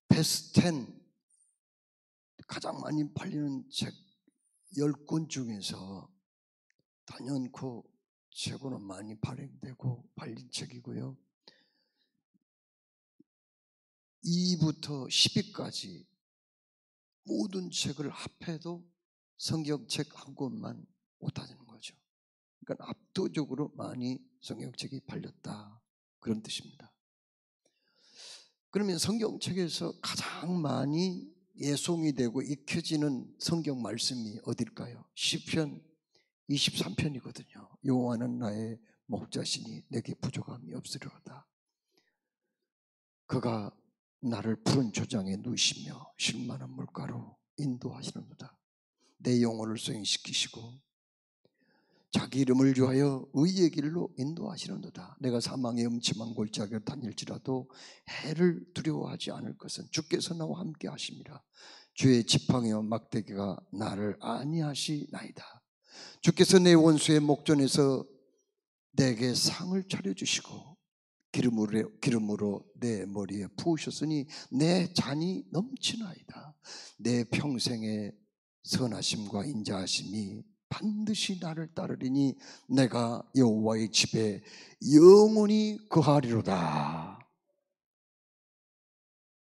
베스트 10 가장 많이 팔리는 책 10권 중에서 단연코 최고로 많이 발행되고 팔린 책이고요. 2부터 10위까지 모든 책을 합해도 성경책 한 권만 못하는 거죠. 그러니까 압도적으로 많이 성경책이 팔렸다, 그런 뜻입니다. 그러면 성경책에서 가장 많이 예송이 되고 익혀지는 성경 말씀이 어딜까요? 시편 23편이거든요. 여호와는 나의 목자시니 내게 부족함이 없으리로다. 그가 나를 푸른 초장에 누시며 쉴만한 물가로 인도하시는도다. 내 영혼을 소행시키시고 자기 이름을 위하여 의의 길로 인도하시는도다. 내가 사망의 음침한 골짜기를 다닐지라도 해를 두려워하지 않을 것은 주께서 나와 함께 하심이라. 주의 지팡이와 막대기가 나를 안위하시나이다. 주께서 내 원수의 목전에서 내게 상을 차려주시고 기름으로 내 머리에 부으셨으니 내 잔이 넘치나이다. 내 평생의 선하심과 인자하심이 반드시 나를 따르리니 내가 여호와의 집에 영원히 거하리로다.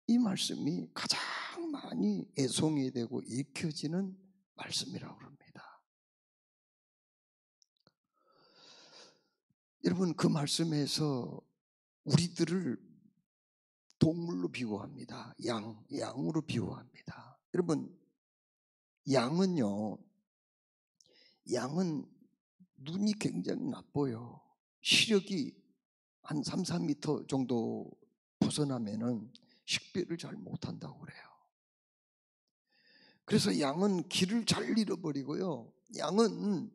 이 말씀이 가장 많이 애송이 되고 익혀지는 말씀이라고 합니다. 여러분, 그 말씀에서 우리들을 동물로 비유합니다. 양으로 비유합니다. 여러분, 양은 눈이 굉장히 나빠요. 시력이 한 3, 4m 정도 벗어나면은 식별을 잘 못한다고 그래요. 그래서 양은 길을 잘 잃어버리고요. 양은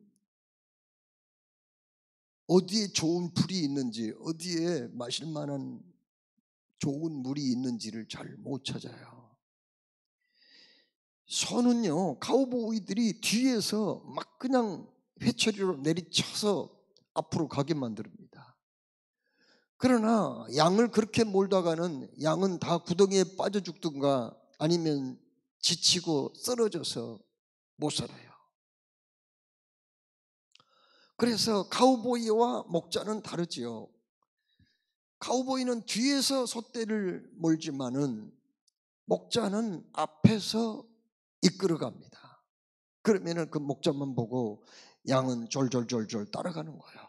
어디에 좋은 풀이 있는지, 어디에 마실 만한 좋은 물이 있는지를 잘 못 찾아요. 소는요, 카우보이들이 뒤에서 막 그냥 회초리로 내리쳐서 앞으로 가게 만듭니다. 그러나 양을 그렇게 몰다가는 양은 다 구덩이에 빠져 죽든가 아니면 지치고 쓰러져서 못 살아요. 그래서 카우보이와 목자는 다르지요. 카우보이는 뒤에서 솥대를 몰지만은 목자는 앞에서 이끌어갑니다. 그러면은 그 목자만 보고 양은 졸졸졸졸 따라가는 거예요.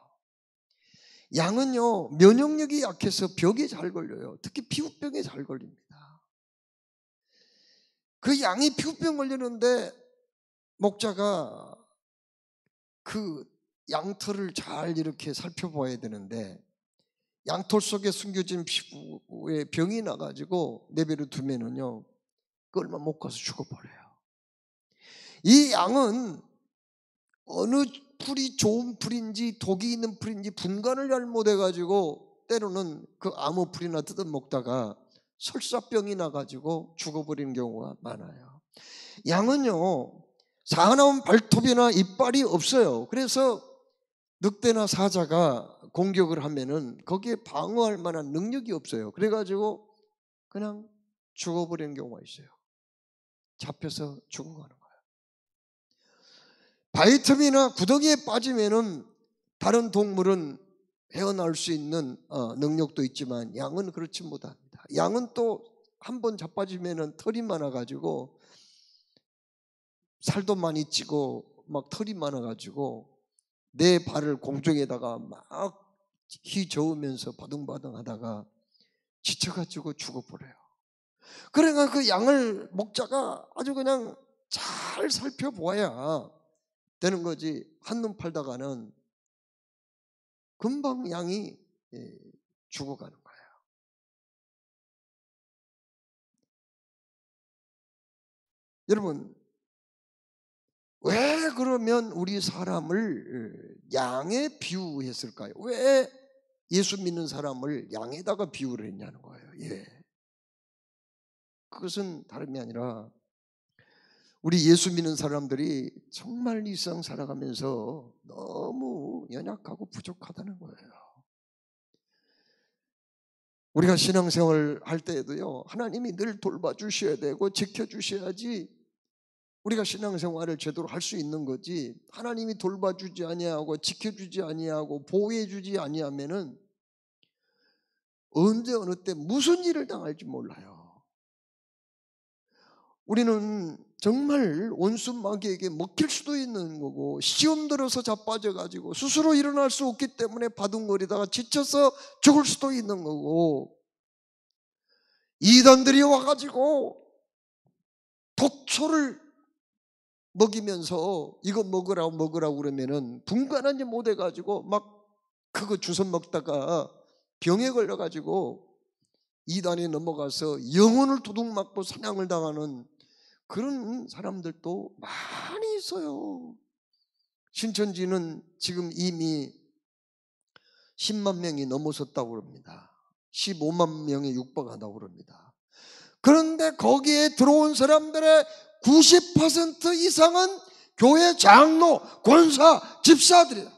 양은요, 면역력이 약해서 병에 잘 걸려요. 특히 피부병에 잘 걸립니다. 그 양이 피부병 걸리는데 목자가 그 양털을 잘 이렇게 살펴봐야 되는데 양털 속에 숨겨진 피부에 병이 나가지고 내버려 두면은요, 그 얼마 못 가서 죽어버려요. 이 양은 어느 풀이 좋은 풀인지 독이 있는 풀인지 분간을 잘 못해가지고 때로는 그 아무 풀이나 뜯어먹다가 설사병이 나가지고 죽어버리는 경우가 많아요. 양은요, 사나운 발톱이나 이빨이 없어요. 그래서 늑대나 사자가 공격을 하면은 거기에 방어할 만한 능력이 없어요. 그래가지고 그냥 죽어버리는 경우가 있어요. 잡혀서 죽어가는 거예요. 바위틈이나 구덩이에 빠지면은 다른 동물은 헤어나올 수 있는 능력도 있지만 양은 그렇지 못합니다. 양은 또 한 번 자빠지면은 털이 많아가지고 살도 많이 찌고 막 털이 많아가지고 내 발을 공중에다가 막 휘저으면서 바둥바둥 하다가 지쳐가지고 죽어버려요. 그러니까 그 양을 목자가 아주 그냥 잘 살펴보아야 되는 거지. 한눈 팔다가는 금방 양이 죽어가는 거예요. 여러분, 왜 그러면 우리 사람을 양에 비유했을까요? 왜 예수 믿는 사람을 양에다가 비유를 했냐는 거예요. 그것은 다름이 아니라 우리 예수 믿는 사람들이 정말 이 세상 살아가면서 너무 연약하고 부족하다는 거예요. 우리가 신앙생활 할 때에도요, 하나님이 늘 돌봐주셔야 되고 지켜주셔야지 우리가 신앙생활을 제대로 할 수 있는 거지, 하나님이 돌봐주지 아니하고 지켜주지 아니하고 보호해주지 아니하면은 언제 어느 때 무슨 일을 당할지 몰라요. 우리는 정말 원수 마귀에게 먹힐 수도 있는 거고, 시험 들어서 자빠져가지고 스스로 일어날 수 없기 때문에 바둥거리다가 지쳐서 죽을 수도 있는 거고, 이단들이 와가지고 독초를 먹이면서 이거 먹으라고 그러면은 분간하지 못해가지고 막 그거 주워 먹다가 병에 걸려가지고 이단에 넘어가서 영혼을 도둑 맞고 사냥을 당하는 그런 사람들도 많이 있어요. 신천지는 지금 이미 10만 명이 넘어섰다고 그럽니다. 15만 명에 육박한다고 그럽니다. 그런데 거기에 들어온 사람들의 90% 이상은 교회 장로, 권사, 집사들이다.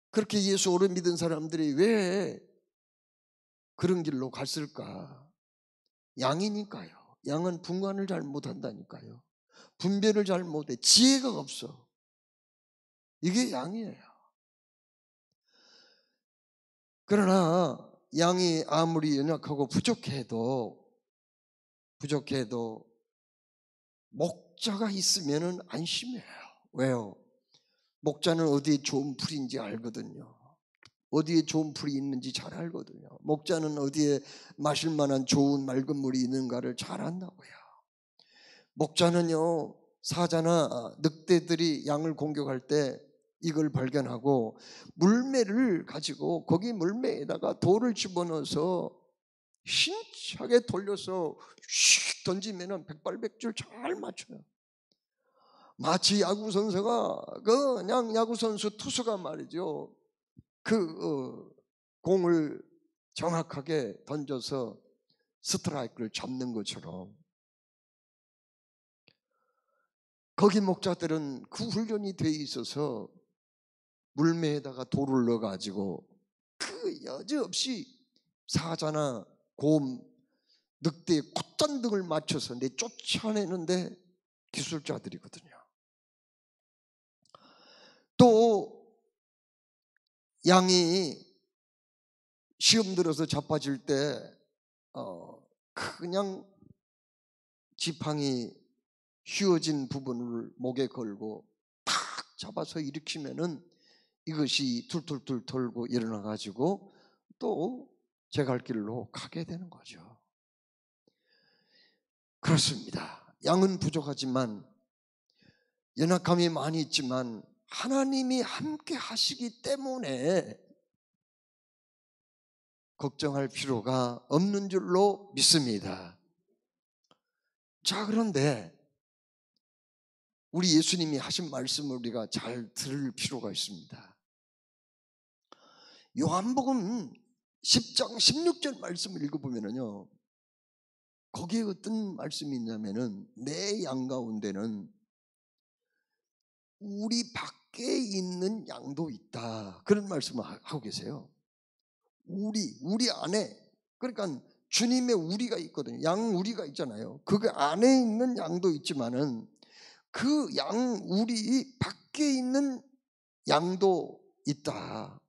그렇게 예수 오래 믿은 사람들이 왜 그런 길로 갔을까? 양이니까요. 양은 분간을 잘 못한다니까요. 분별을 잘 못해. 지혜가 없어. 이게 양이에요. 그러나 양이 아무리 연약하고 부족해도 목자가 있으면 안심해요. 왜요? 목자는 어디에 좋은 풀인지 알거든요. 어디에 좋은 풀이 있는지 잘 알거든요. 목자는 어디에 마실 만한 좋은 맑은 물이 있는가를 잘 안다고요. 목자는요, 사자나 늑대들이 양을 공격할 때 이걸 발견하고 물매를 가지고 거기 물매에다가 돌을 집어넣어서 힘차게 돌려서 슉 던지면은 백발백중 잘 맞춰요. 마치 야구 선수가 그냥 야구 선수 투수가 말이죠, 공을 정확하게 던져서 스트라이크를 잡는 것처럼, 거기 목자들은 그 훈련이 돼 있어서 물매에다가 돌을 넣어가지고 그 여지없이 사자나 곰, 늑대의 콧잔등을 맞춰서 쫓아내는데 기술자들이거든요. 또 양이 시험 들어서 자빠질 때 그냥 지팡이 휘어진 부분을 목에 걸고 탁 잡아서 일으키면은 이것이 툴툴툴 털고 일어나 가지고 또 제 갈 길로 가게 되는 거죠. 그렇습니다. 양은 부족하지만, 연약함이 많이 있지만 하나님이 함께 하시기 때문에 걱정할 필요가 없는 줄로 믿습니다. 자, 그런데 우리 예수님이 하신 말씀을 우리가 잘 들을 필요가 있습니다. 요한복음 10장 16절 말씀을 읽어보면요, 거기에 어떤 말씀이 있냐면은 내 양 가운데는 우리 밖에 있는 양도 있다, 그런 말씀을 하고 계세요. 우리 안에, 그러니까 주님의 우리가 있거든요. 양 우리가 있잖아요. 그 안에 있는 양도 있지만은 그 양 우리 밖에 있는 양도 있다.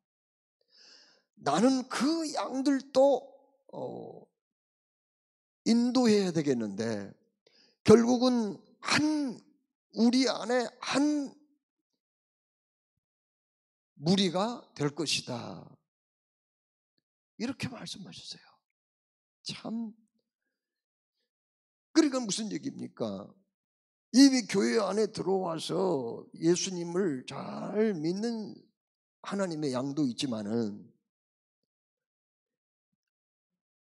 나는 그 양들도 인도해야 되겠는데 결국은 우리 안에 한 무리가 될 것이다, 이렇게 말씀하셨어요. 참, 그러니까 무슨 얘기입니까? 이미 교회 안에 들어와서 예수님을 잘 믿는 하나님의 양도 있지만은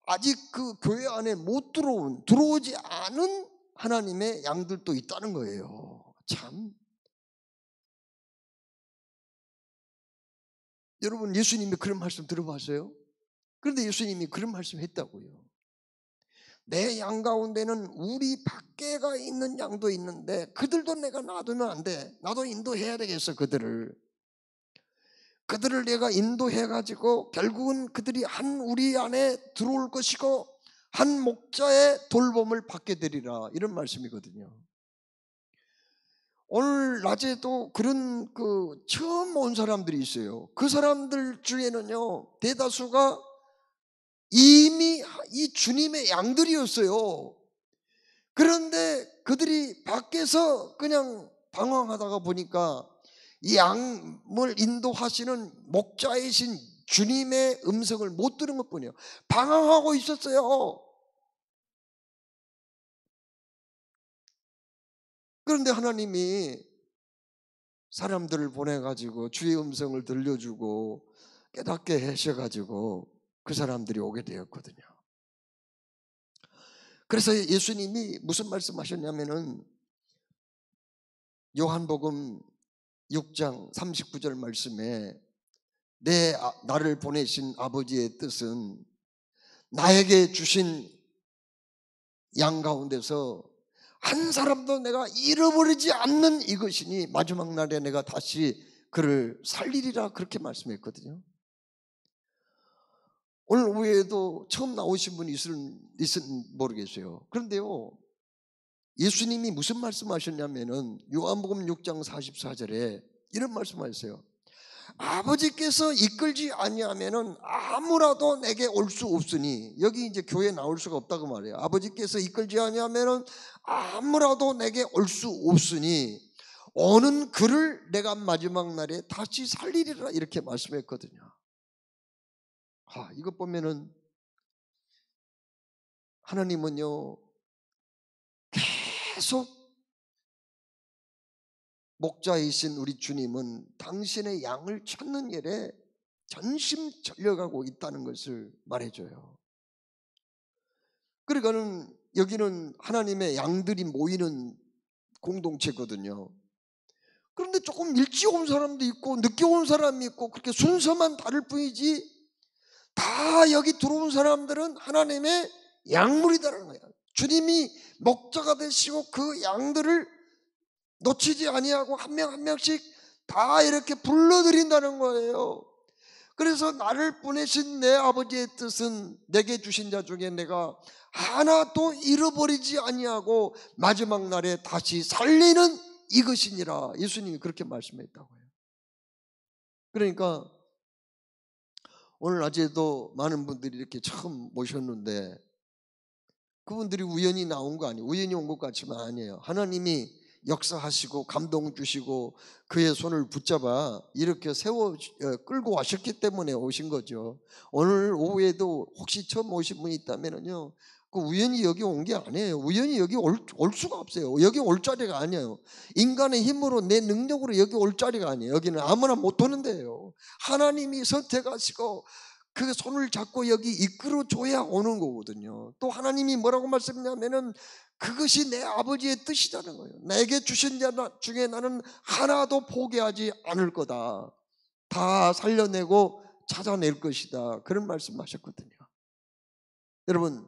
아직 그 교회 안에 못 들어오지 않은 하나님의 양들도 있다는 거예요. 참, 여러분 예수님이 그런 말씀 들어봤어요? 그런데 예수님이 그런 말씀 했다고요. 내 양 가운데는 우리 밖에가 있는 양도 있는데 그들도 내가 놔두면 안 돼. 나도 인도해야 되겠어, 그들을. 그들을 내가 인도해가지고 결국은 그들이 한 우리 안에 들어올 것이고 한 목자의 돌봄을 받게 되리라, 이런 말씀이거든요. 오늘 낮에도 그런 처음 온 사람들이 있어요. 그 사람들 중에는요, 대다수가 이미 이 주님의 양들이었어요. 그런데 그들이 밖에서 그냥 방황하다가 보니까 이 양을 인도하시는 목자이신 주님의 음성을 못 들은 것뿐이에요. 방황하고 있었어요. 그런데 하나님이 사람들을 보내가지고 주의 음성을 들려주고 깨닫게 하셔가지고 그 사람들이 오게 되었거든요. 그래서 예수님이 무슨 말씀하셨냐면은 요한복음 6장 39절 말씀에 나를 보내신 아버지의 뜻은 나에게 주신 양 가운데서 한 사람도 내가 잃어버리지 않는 이것이니 마지막 날에 내가 다시 그를 살리리라, 그렇게 말씀했거든요. 오늘 오후에도 처음 나오신 분이 있으면 모르겠어요. 그런데요, 예수님이 무슨 말씀하셨냐면은 요한복음 6장 44절에 이런 말씀하셨어요. 아버지께서 이끌지 아니하면은 아무라도 내게 올 수 없으니, 여기 이제 교회에 나올 수가 없다고 말해요. 아버지께서 이끌지 아니하면은 아무라도 내게 올 수 없으니 오는 그를 내가 마지막 날에 다시 살리리라, 이렇게 말씀했거든요. 이것 보면은 하나님은요 계속 목자이신 우리 주님은 당신의 양을 찾는 일에 전심전력하고 있다는 것을 말해줘요. 그러니까는 여기는 하나님의 양들이 모이는 공동체거든요. 그런데 조금 일찍 온 사람도 있고 늦게 온 사람이 있고 그렇게 순서만 다를 뿐이지 다 여기 들어온 사람들은 하나님의 양물이다라는 거예요. 주님이 목자가 되시고 그 양들을 놓치지 아니하고 한 명 한 명씩 다 이렇게 불러들인다는 거예요. 그래서 나를 보내신 내 아버지의 뜻은 내게 주신 자 중에 내가 하나도 잃어버리지 아니하고 마지막 날에 다시 살리는 이것이니라, 예수님이 그렇게 말씀했다고요. 그러니까 오늘 낮에도 많은 분들이 이렇게 처음 모셨는데 그분들이 우연히 나온 거 아니에요. 우연히 온 것 같지만 아니에요. 하나님이 역사하시고 감동 주시고 그의 손을 붙잡아 이렇게 끌고 와셨기 때문에 오신 거죠. 오늘 오후에도 혹시 처음 오신 분이 있다면요, 그 우연히 여기 온 게 아니에요. 우연히 여기 올 수가 없어요. 여기 올 자리가 아니에요. 인간의 힘으로 내 능력으로 여기 올 자리가 아니에요. 여기는 아무나 못 오는 데예요. 하나님이 선택하시고 그 손을 잡고 여기 이끌어 줘야 오는 거거든요. 또 하나님이 뭐라고 말씀하냐면은 그것이 내 아버지의 뜻이라는 거예요. 내게 주신 자 중에 나는 하나도 포기하지 않을 거다. 다 살려내고 찾아낼 것이다. 그런 말씀하셨거든요. 여러분,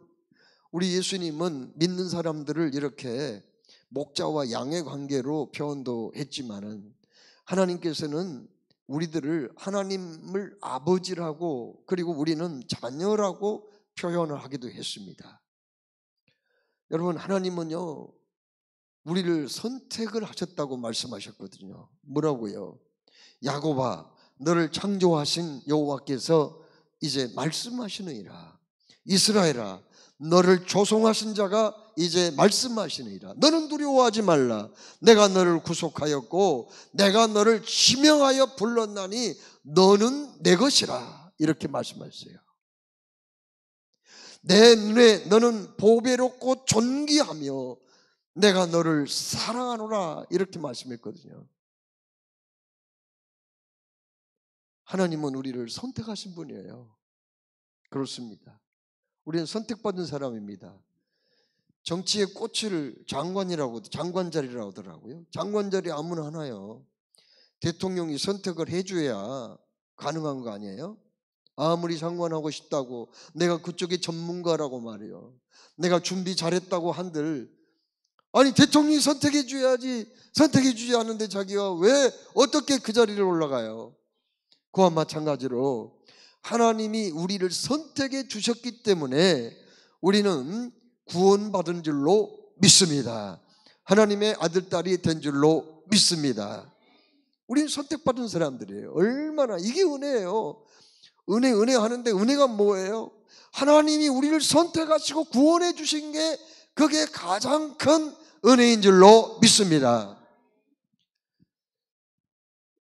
우리 예수님은 믿는 사람들을 이렇게 목자와 양의 관계로 표현도 했지만은 하나님께서는 우리들을 하나님을 아버지라고 그리고 우리는 자녀라고 표현을 하기도 했습니다. 여러분, 하나님은요 우리를 선택을 하셨다고 말씀하셨거든요. 뭐라고요? 야곱아, 너를 창조하신 여호와께서 이제 말씀하시느니라. 이스라엘아, 너를 조성하신 자가 이제 말씀하시느니라. 너는 두려워하지 말라. 내가 너를 구속하였고 내가 너를 지명하여 불렀나니 너는 내 것이라. 이렇게 말씀하셨어요. 내 눈에 너는 보배롭고 존귀하며 내가 너를 사랑하노라. 이렇게 말씀했거든요. 하나님은 우리를 선택하신 분이에요. 그렇습니다. 우리는 선택받은 사람입니다. 정치의 꽃을 장관 자리라고 하더라고요. 장관 자리 아무나 하나요. 대통령이 선택을 해줘야 가능한 거 아니에요? 아무리 장관하고 싶다고 내가 그쪽의 전문가라고 말해요. 내가 준비 잘했다고 한들 아니 대통령이 선택해 줘야지, 선택해 주지 않는데 자기가 왜 어떻게 그 자리를 올라가요? 그와 마찬가지로 하나님이 우리를 선택해 주셨기 때문에 우리는 구원받은 줄로 믿습니다. 하나님의 아들, 딸이 된 줄로 믿습니다. 우리는 선택받은 사람들이에요. 얼마나 이게 은혜예요. 은혜 하는데 은혜가 뭐예요? 하나님이 우리를 선택하시고 구원해 주신 게 그게 가장 큰 은혜인 줄로 믿습니다.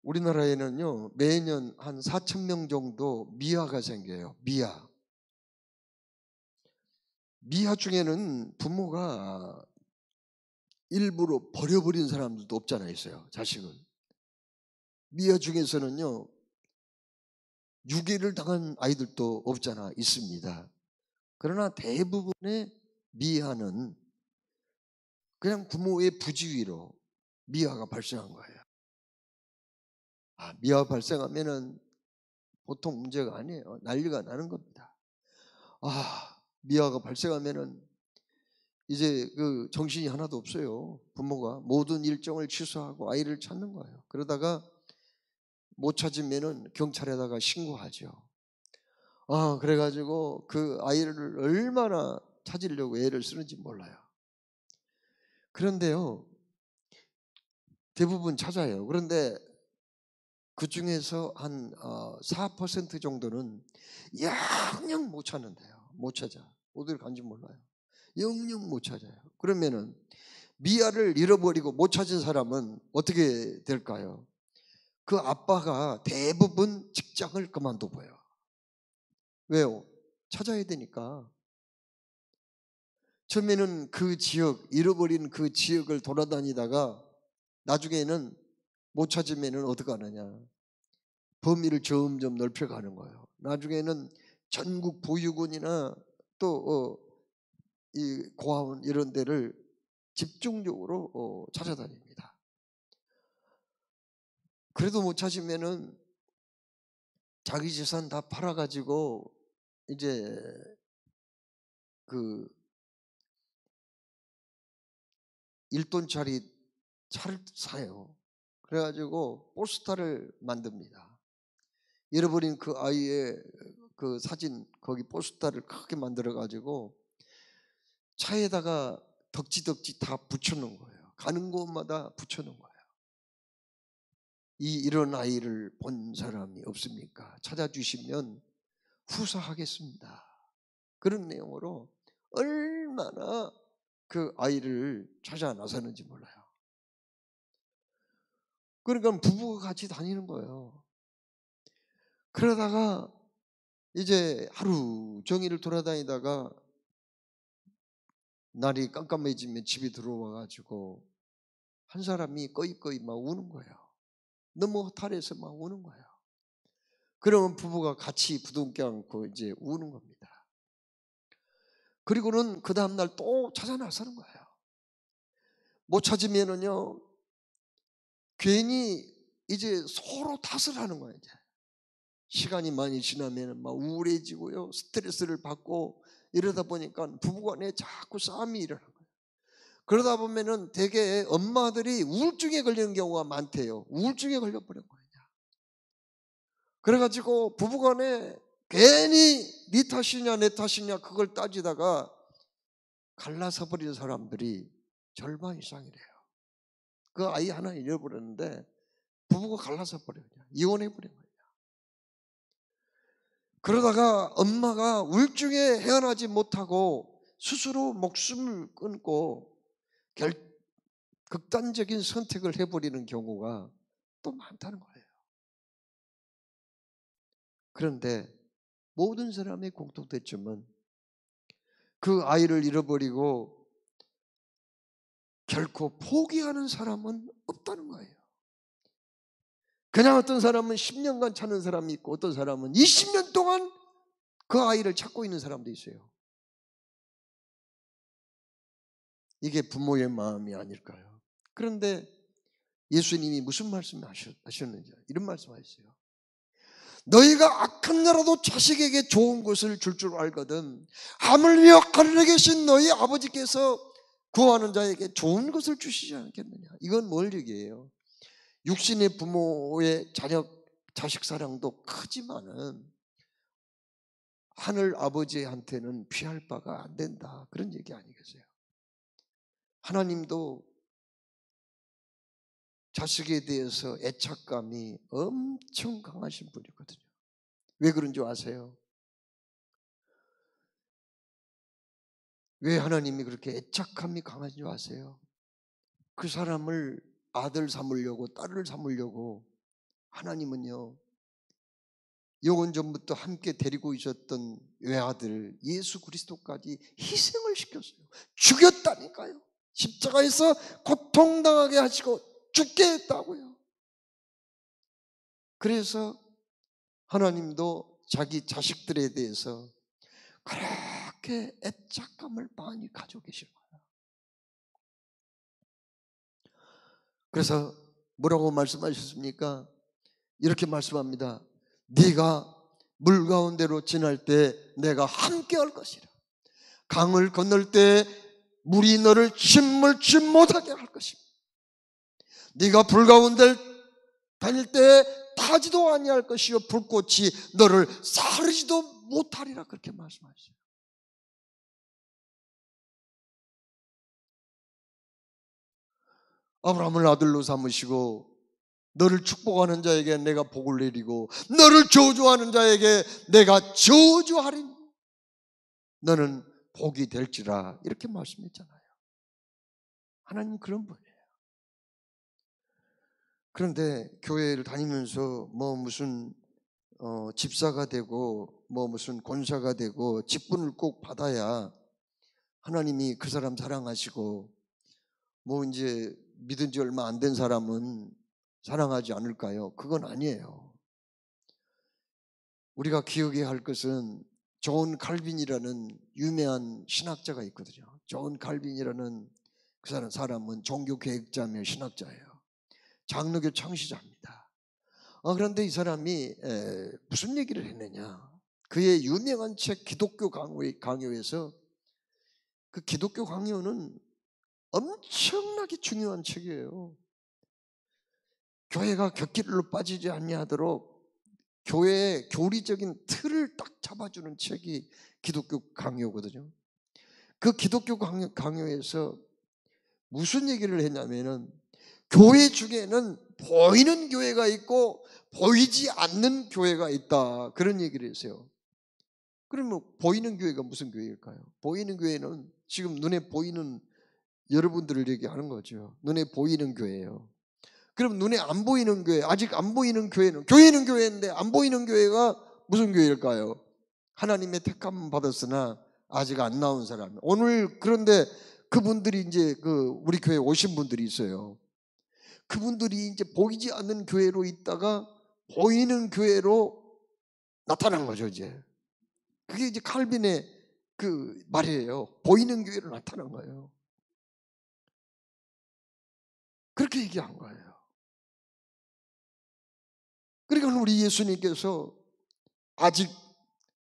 우리나라에는요 매년 한 4,000명 정도 미아가 생겨요. 미아 중에는 부모가 일부러 버려버린 사람들도 없잖아 있어요. 자식을. 미아 중에서는요 유괴를 당한 아이들도 없잖아 있습니다. 그러나 대부분의 미아는 그냥 부모의 부지위로 미아가 발생한 거예요. 미아 발생하면은 보통 문제가 아니에요. 난리가 나는 겁니다. 미아가 발생하면은 이제 그 정신이 하나도 없어요. 부모가 모든 일정을 취소하고 아이를 찾는 거예요. 그러다가 못 찾으면은 경찰에다가 신고하죠. 그래가지고 그 아이를 얼마나 찾으려고 애를 쓰는지 몰라요. 그런데요 대부분 찾아요. 그런데 그 중에서 한 4% 정도는 영영 못 찾는데요. 못 찾아. 어딜 간지 몰라요. 영영 못 찾아요. 그러면은 미아를 잃어버리고 못 찾은 사람은 어떻게 될까요? 그 아빠가 대부분 직장을 그만둬봐요. 왜요? 찾아야 되니까. 처음에는 그 지역, 잃어버린 그 지역을 돌아다니다가 나중에는 못 찾으면 어떻게 하느냐. 범위를 점점 넓혀가는 거예요. 나중에는 전국 보육원이나 또 이 고아원 이런 데를 집중적으로 찾아다닙니다. 그래도 못 찾으면은 자기 재산 다 팔아가지고 이제 그 1돈짜리 차를 사요. 그래가지고 포스터를 만듭니다. 잃어버린 그 아이의 그 사진 거기 포스터를 크게 만들어가지고 차에다가 덕지덕지 다 붙여놓은 거예요. 가는 곳마다 붙여놓은 거예요. 이런 아이를 본 사람이 없습니까? 찾아주시면 후사하겠습니다. 그런 내용으로 얼마나 그 아이를 찾아 나서는지 몰라요. 그러니까 부부가 같이 다니는 거예요. 그러다가 이제 하루 종일 돌아다니다가 날이 깜깜해지면 집에 들어와가지고 한 사람이 꺼이꺼이 막 우는 거예요. 너무 허탈해서 막 우는 거예요. 그러면 부부가 같이 부둥켜 안고 이제 우는 겁니다. 그리고는 그 다음날 또 찾아 나서는 거예요. 못 찾으면은요 괜히 이제 서로 탓을 하는 거예요. 이제 시간이 많이 지나면 막 우울해지고요 스트레스를 받고 이러다 보니까 부부간에 자꾸 싸움이 일어나는 거예요. 그러다 보면은 대개 엄마들이 우울증에 걸리는 경우가 많대요. 우울증에 걸려버린 거예요. 그래가지고 부부간에 괜히 네 탓이냐 내 탓이냐 그걸 따지다가 갈라서 버린 사람들이 절반 이상이래요. 그 아이 하나 잃어버렸는데 부부가 갈라서 버려요. 이혼해버린 거예요. 그러다가 엄마가 우울증에 헤어나지 못하고 스스로 목숨을 끊고 극단적인 선택을 해버리는 경우가 또 많다는 거예요. 그런데 모든 사람의 공통대점은 그 아이를 잃어버리고 결코 포기하는 사람은 없다는 거예요. 그냥 어떤 사람은 10년간 찾는 사람이 있고 어떤 사람은 20년 동안 그 아이를 찾고 있는 사람도 있어요. 이게 부모의 마음이 아닐까요? 그런데 예수님이 무슨 말씀을 하셨는지 이런 말씀하셨어요. 너희가 악한 나라도 자식에게 좋은 것을 줄 줄 알거든 하물며 하늘에 계신 너희 아버지께서 구하는 자에게 좋은 것을 주시지 않겠느냐. 이건 뭘 얘기해요? 육신의 부모의 자녀 자식 사랑도 크지만은 하늘 아버지한테는 피할 바가 안 된다, 그런 얘기 아니겠어요? 하나님도 자식에 대해서 애착감이 엄청 강하신 분이거든요. 왜 그런 줄 아세요? 왜 하나님이 그렇게 애착감이 강하신 줄 아세요? 그 사람을 아들 삼으려고, 딸을 삼으려고 하나님은요, 영원 전부터 함께 데리고 있었던 외아들 예수 그리스도까지 희생을 시켰어요. 죽였다니까요. 십자가에서 고통당하게 하시고 죽게 했다고요. 그래서 하나님도 자기 자식들에 대해서 그렇게 애착감을 많이 가지고 계신 거예요. 그래서 뭐라고 말씀하셨습니까? 이렇게 말씀합니다. 네가 물 가운데로 지날 때 내가 함께 할 것이라. 강을 건널 때 물이 너를 침몰치 못하게 할 것입니다. 네가 불 가운데 다닐 때 타지도 아니할 것이요 불꽃이 너를 사르지도 못하리라, 그렇게 말씀하셨어요. 아브라함을 아들로 삼으시고 너를 축복하는 자에게 내가 복을 내리고 너를 저주하는 자에게 내가 저주하리니 너는 복이 될지라, 이렇게 말씀했잖아요. 하나님 그런 분이에요. 그런데 교회를 다니면서 뭐 무슨 집사가 되고 뭐 무슨 권사가 되고 직분을 꼭 받아야 하나님이 그 사람 사랑하시고, 뭐 이제 믿은 지 얼마 안 된 사람은 사랑하지 않을까요? 그건 아니에요. 우리가 기억해야 할 것은 존 칼빈이라는 유명한 신학자가 있거든요. 존 칼빈이라는 그 사람은 종교개혁자며 신학자예요. 장로교 창시자입니다. 그런데 이 사람이 무슨 얘기를 했느냐, 그의 유명한 책 기독교 강요에서, 그 기독교 강요는 엄청나게 중요한 책이에요. 교회가 곁길로 빠지지 않냐하도록 교회의 교리적인 틀을 딱 잡아주는 책이 기독교 강요거든요. 그 기독교 강요에서 무슨 얘기를 했냐면은, 교회 중에는 보이는 교회가 있고 보이지 않는 교회가 있다, 그런 얘기를 했어요. 그러면 보이는 교회가 무슨 교회일까요? 보이는 교회는 지금 눈에 보이는 여러분들을 얘기하는 거죠. 눈에 보이는 교회예요. 그럼 눈에 안 보이는 교회, 아직 안 보이는 교회는, 교회는 교회인데 안 보이는 교회가 무슨 교회일까요? 하나님의 택함 받았으나 아직 안 나온 사람. 오늘 그런데 그분들이 이제 우리 교회에 오신 분들이 있어요. 그분들이 이제 보이지 않는 교회로 있다가 보이는 교회로 나타난 거죠, 이제. 그게 이제 칼빈의 그 말이에요. 보이는 교회로 나타난 거예요. 그렇게 얘기한 거예요. 그러니까 우리 예수님께서 아직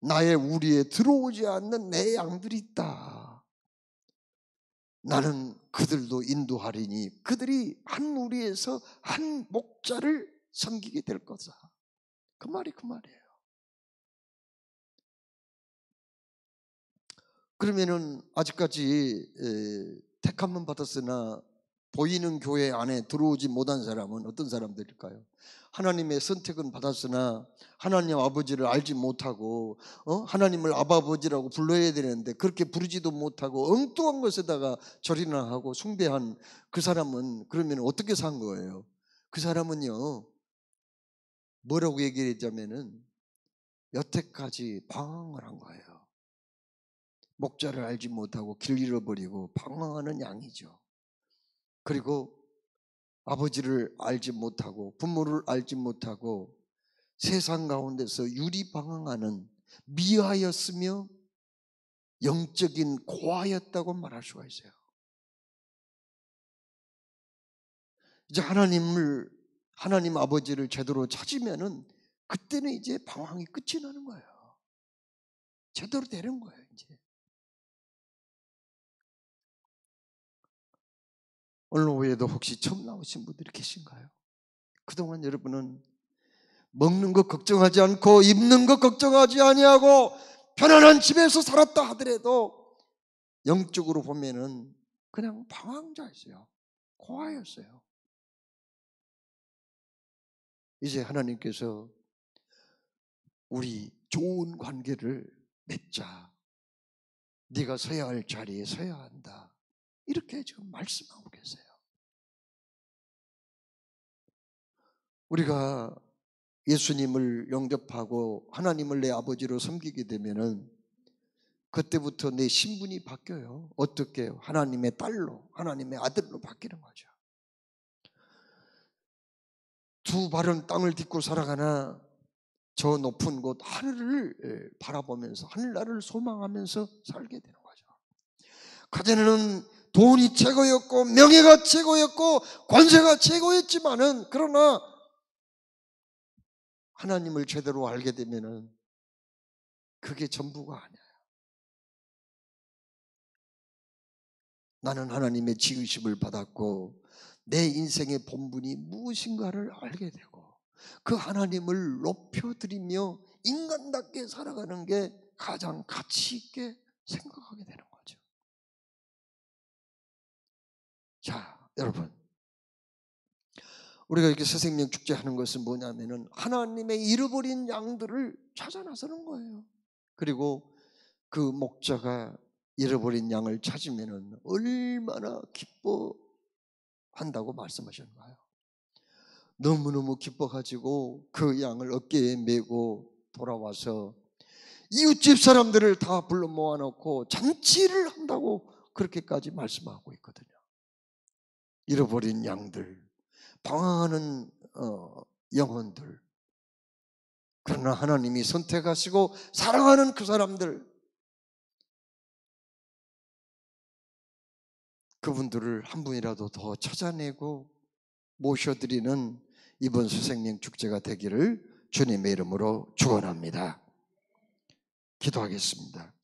나의 우리에 들어오지 않는 내 양들이 있다. 나는 그들도 인도하리니 그들이 한 무리에서 한 목자를 섬기게 될 거다. 그 말이 그 말이에요. 그러면은 아직까지 택함은 받았으나 보이는 교회 안에 들어오지 못한 사람은 어떤 사람들일까요? 하나님의 선택은 받았으나 하나님 아버지를 알지 못하고 하나님을 아버지라고 불러야 되는데 그렇게 부르지도 못하고 엉뚱한 것에다가 절이나 하고 숭배한 그 사람은 그러면 어떻게 산 거예요? 그 사람은요, 뭐라고 얘기했자면은 여태까지 방황을 한 거예요. 목자를 알지 못하고 길 잃어버리고 방황하는 양이죠. 그리고 아버지를 알지 못하고 부모를 알지 못하고 세상 가운데서 유리방황하는 미하였으며 영적인 고아였다고 말할 수가 있어요. 이제 하나님 아버지를 제대로 찾으면은 그때는 이제 방황이 끝이 나는 거예요. 제대로 되는 거예요, 이제. 오늘 오후에도 혹시 처음 나오신 분들이 계신가요? 그동안 여러분은 먹는 것 걱정하지 않고 입는 것 걱정하지 아니하고 편안한 집에서 살았다 하더라도 영적으로 보면은 그냥 방황자였어요. 고아였어요. 이제 하나님께서 우리 좋은 관계를 맺자. 네가 서야 할 자리에 서야 한다. 이렇게 지금 말씀하고 계세요. 우리가 예수님을 영접하고 하나님을 내 아버지로 섬기게 되면은 그때부터 내 신분이 바뀌어요. 어떻게 해요? 하나님의 딸로, 하나님의 아들로 바뀌는 거죠. 두 발은 땅을 딛고 살아가나 저 높은 곳 하늘을 바라보면서 하늘나라를 소망하면서 살게 되는 거죠. 그전에는 돈이 최고였고 명예가 최고였고 권세가 최고였지만은 그러나 하나님을 제대로 알게 되면은 그게 전부가 아니에요. 나는 하나님의 지으심을 받았고 내 인생의 본분이 무엇인가를 알게 되고 그 하나님을 높여드리며 인간답게 살아가는 게 가장 가치 있게 생각하게 되는 거죠. 자, 여러분, 우리가 이렇게 새생명 축제하는 것은 뭐냐면은 하나님의 잃어버린 양들을 찾아 나서는 거예요. 그리고 그 목자가 잃어버린 양을 찾으면은 얼마나 기뻐한다고 말씀하셨나요? 너무너무 기뻐가지고 그 양을 어깨에 메고 돌아와서 이웃집 사람들을 다 불러 모아놓고 잔치를 한다고 그렇게까지 말씀하고 있거든요. 잃어버린 양들, 방황하는 영혼들, 그러나 하나님이 선택하시고 사랑하는 그 사람들, 그분들을 한 분이라도 더 찾아내고 모셔드리는 이번 새생명 축제가 되기를 주님의 이름으로 축원합니다. 기도하겠습니다.